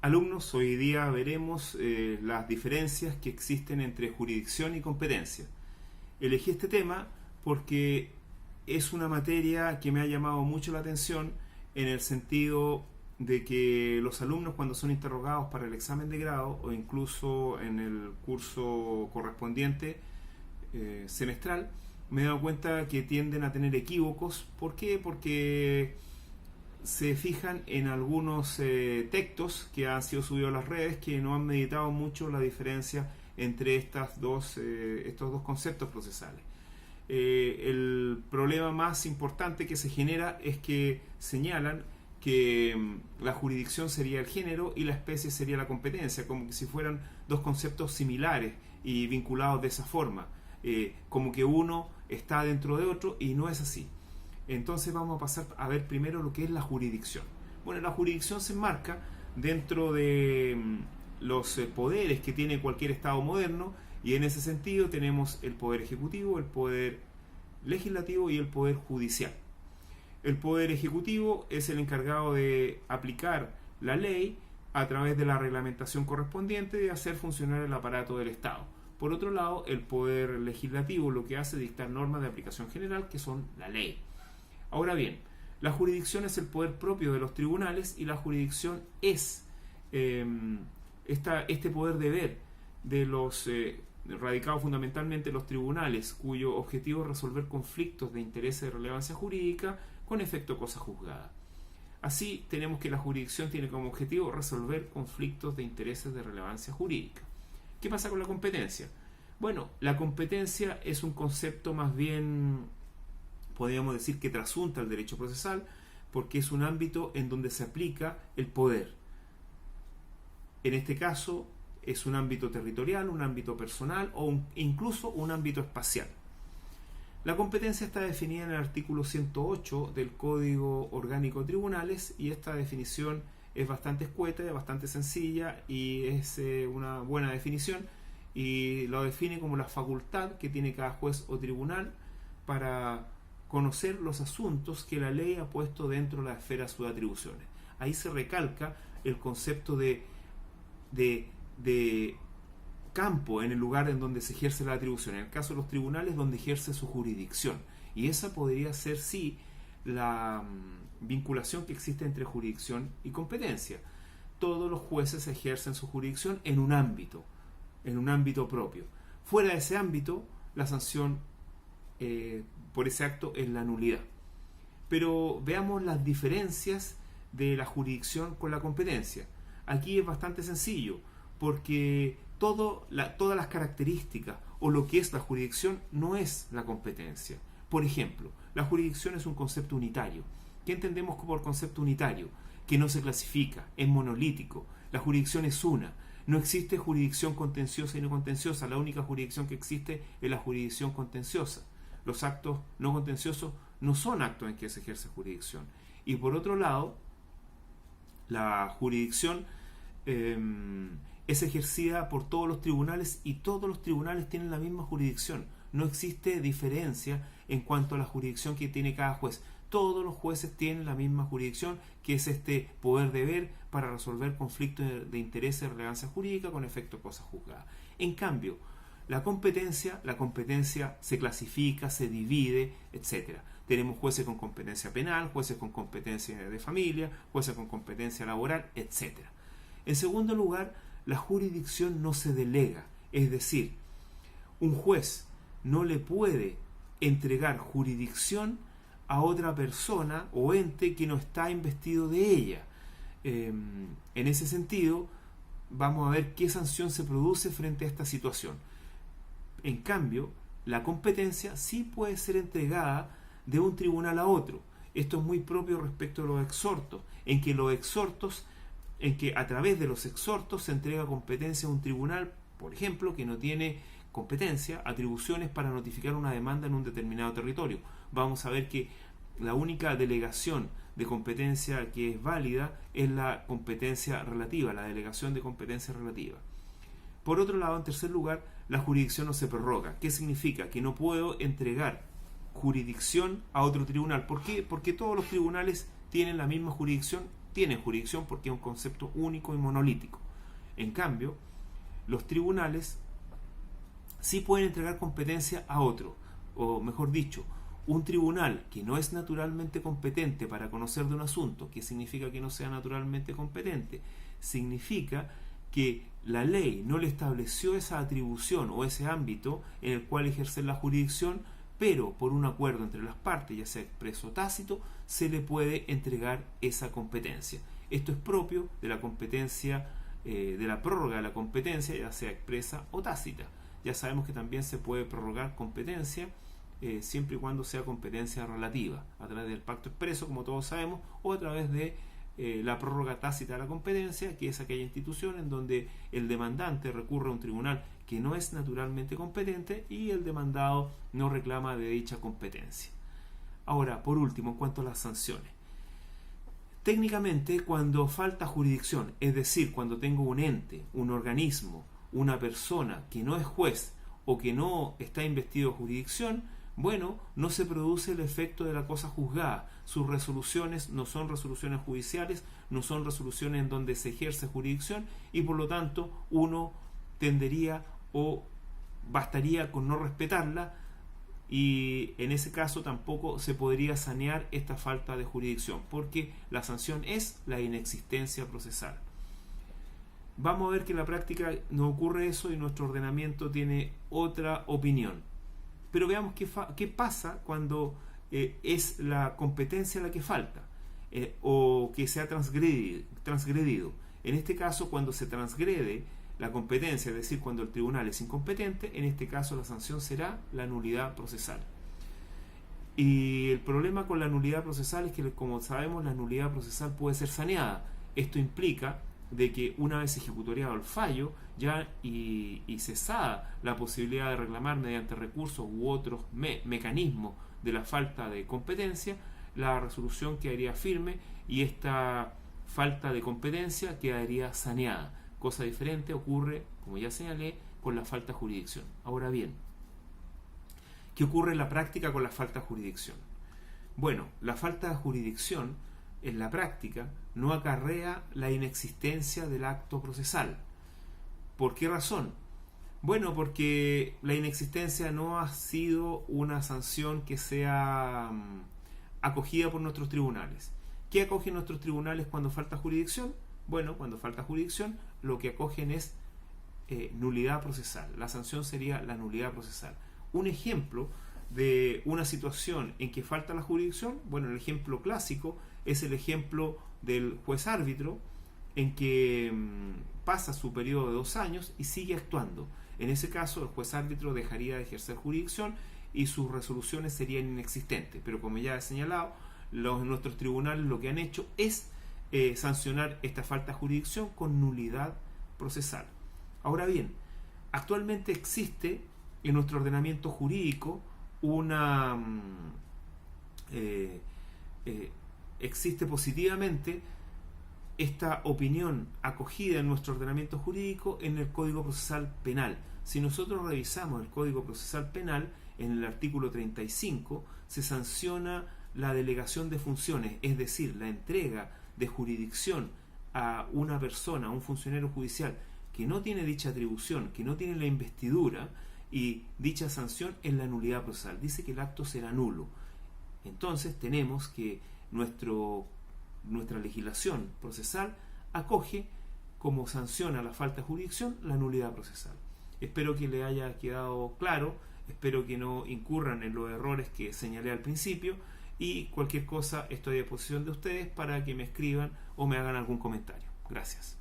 Alumnos, hoy día veremos las diferencias que existen entre jurisdicción y competencia. Elegí este tema porque es una materia que me ha llamado mucho la atención en el sentido de que los alumnos, cuando son interrogados para el examen de grado o incluso en el curso correspondiente semestral, me he dado cuenta que tienden a tener equívocos. ¿Por qué? Porque se fijan en algunos textos que han sido subidos a las redes, que no han meditado mucho la diferencia entre estos dos conceptos procesales. El problema más importante que se genera es que señalan que la jurisdicción sería el género y la especie sería la competencia, como que si fueran dos conceptos similares y vinculados de esa forma, como que uno está dentro de otro, y no es así. Entonces vamos a pasar a ver primero lo que es la jurisdicción. Bueno, la jurisdicción se enmarca dentro de los poderes que tiene cualquier Estado moderno, y en ese sentido tenemos el poder ejecutivo, el poder legislativo y el poder judicial. El poder ejecutivo es el encargado de aplicar la ley a través de la reglamentación correspondiente, de hacer funcionar el aparato del Estado. Por otro lado, el poder legislativo lo que hace es dictar normas de aplicación general, que son la ley. Ahora bien, la jurisdicción es el poder propio de los tribunales, y la jurisdicción es este poder deber de los radicado fundamentalmente en los tribunales, cuyo objetivo es resolver conflictos de interés de relevancia jurídica con efecto cosa juzgada. Así, tenemos que la jurisdicción tiene como objetivo resolver conflictos de intereses de relevancia jurídica. ¿Qué pasa con la competencia? Bueno, la competencia es un concepto más bien, podríamos decir, que trasunta el derecho procesal, porque es un ámbito en donde se aplica el poder. En este caso es un ámbito territorial, un ámbito personal o incluso un ámbito espacial. La competencia está definida en el artículo 108 del Código Orgánico de Tribunales, y esta definición es bastante escueta, es bastante sencilla y es una buena definición, y lo define como la facultad que tiene cada juez o tribunal para conocer los asuntos que la ley ha puesto dentro de la esfera de sus atribuciones. Ahí se recalca el concepto de campo en el lugar en donde se ejerce la atribución. En el caso de los tribunales, donde ejerce su jurisdicción. Y esa podría ser, sí, la vinculación que existe entre jurisdicción y competencia. Todos los jueces ejercen su jurisdicción en un ámbito propio. Fuera de ese ámbito, la sanción por ese acto es la nulidad. Pero veamos las diferencias de la jurisdicción con la competencia. Aquí es bastante sencillo, porque todas las características o lo que es la jurisdicción no es la competencia. Por ejemplo, la jurisdicción es un concepto unitario. ¿Qué entendemos por concepto unitario? Que no se clasifica, es monolítico. La jurisdicción es una. No existe jurisdicción contenciosa y no contenciosa. La única jurisdicción que existe es la jurisdicción contenciosa. Los actos no contenciosos no son actos en que se ejerce jurisdicción. Y por otro lado, la jurisdicción es ejercida por todos los tribunales, y todos los tribunales tienen la misma jurisdicción. No existe diferencia en cuanto a la jurisdicción que tiene cada juez. Todos los jueces tienen la misma jurisdicción, que es este poder deber para resolver conflictos de interés de relevancia jurídica con efecto cosa juzgada. En cambio, la competencia se clasifica, se divide, etc. Tenemos jueces con competencia penal, jueces con competencia de familia, jueces con competencia laboral, etc. En segundo lugar, la jurisdicción no se delega, es decir, un juez no le puede entregar jurisdicción a otra persona o ente que no está investido de ella. En ese sentido, vamos a ver qué sanción se produce frente a esta situación. En cambio, la competencia sí puede ser entregada de un tribunal a otro. Esto es muy propio respecto a los exhortos, en que a través de los exhortos se entrega competencia a un tribunal, por ejemplo, que no tiene competencia, atribuciones para notificar una demanda en un determinado territorio. Vamos a ver que la única delegación de competencia que es válida es la competencia relativa, la delegación de competencia relativa. Por otro lado, en tercer lugar, la jurisdicción no se prorroga. ¿Qué significa? Que no puedo entregar jurisdicción a otro tribunal. ¿Por qué? Porque todos los tribunales tienen la misma jurisdicción tienen jurisdicción porque es un concepto único y monolítico. En cambio, los tribunales sí pueden entregar competencia a otro, o mejor dicho, un tribunal que no es naturalmente competente para conocer de un asunto. ¿Qué significa que no sea naturalmente competente? Significa que la ley no le estableció esa atribución o ese ámbito en el cual ejercer la jurisdicción, pero por un acuerdo entre las partes, ya sea expreso o tácito, se le puede entregar esa competencia. Esto es propio de la competencia, de la prórroga de la competencia, ya sea expresa o tácita. Ya sabemos que también se puede prorrogar competencia siempre y cuando sea competencia relativa, a través del pacto expreso, como todos sabemos, o a través de la prórroga tácita de la competencia, que es aquella institución en donde el demandante recurre a un tribunal que no es naturalmente competente y el demandado no reclama de dicha competencia. Ahora, por último, en cuanto a las sanciones. Técnicamente, cuando falta jurisdicción, es decir, cuando tengo un ente, un organismo, una persona que no es juez o que no está investido de jurisdicción, bueno, no se produce el efecto de la cosa juzgada. Sus resoluciones no son resoluciones judiciales, no son resoluciones en donde se ejerce jurisdicción y por lo tanto uno tendería o bastaría con no respetarla y en ese caso tampoco se podría sanear esta falta de jurisdicción porque la sanción es la inexistencia procesal. Vamos a ver que en la práctica no ocurre eso y nuestro ordenamiento tiene otra opinión. Pero veamos qué pasa cuando es la competencia la que falta o que se ha transgredido. En este caso, cuando se transgrede la competencia, es decir, cuando el tribunal es incompetente, en este caso la sanción será la nulidad procesal. Y el problema con la nulidad procesal es que, como sabemos, la nulidad procesal puede ser saneada. Esto implica de que una vez ejecutoriado el fallo ya y cesada la posibilidad de reclamar mediante recursos u otros mecanismos de la falta de competencia, la resolución quedaría firme y esta falta de competencia quedaría saneada. Cosa diferente ocurre, como ya señalé, con la falta de jurisdicción. Ahora bien, ¿qué ocurre en la práctica con la falta de jurisdicción? Bueno, la falta de jurisdicción en la práctica no acarrea la inexistencia del acto procesal. ¿Por qué razón? Bueno, porque la inexistencia no ha sido una sanción que sea acogida por nuestros tribunales. ¿Qué acogen nuestros tribunales cuando falta jurisdicción? Bueno, cuando falta jurisdicción, lo que acogen es nulidad procesal. La sanción sería la nulidad procesal. Un ejemplo de una situación en que falta la jurisdicción, bueno, el ejemplo clásico es el ejemplo del juez árbitro en que pasa su periodo de 2 años y sigue actuando. En ese caso, el juez árbitro dejaría de ejercer jurisdicción y sus resoluciones serían inexistentes. Pero como ya he señalado, nuestros tribunales lo que han hecho es sancionar esta falta de jurisdicción con nulidad procesal. Ahora bien, actualmente existe en nuestro ordenamiento jurídico existe positivamente esta opinión acogida en nuestro ordenamiento jurídico en el Código Procesal Penal. Si nosotros revisamos el Código Procesal Penal, en el artículo 35 se sanciona la delegación de funciones, es decir, la entrega de jurisdicción a una persona, a un funcionario judicial que no tiene dicha atribución, que no tiene la investidura, y dicha sanción es la nulidad procesal. Dice que el acto será nulo. Entonces tenemos que nuestra legislación procesal acoge como sanción a la falta de jurisdicción la nulidad procesal. Espero que le haya quedado claro, espero que no incurran en los errores que señalé al principio y cualquier cosa estoy a disposición de ustedes para que me escriban o me hagan algún comentario. Gracias.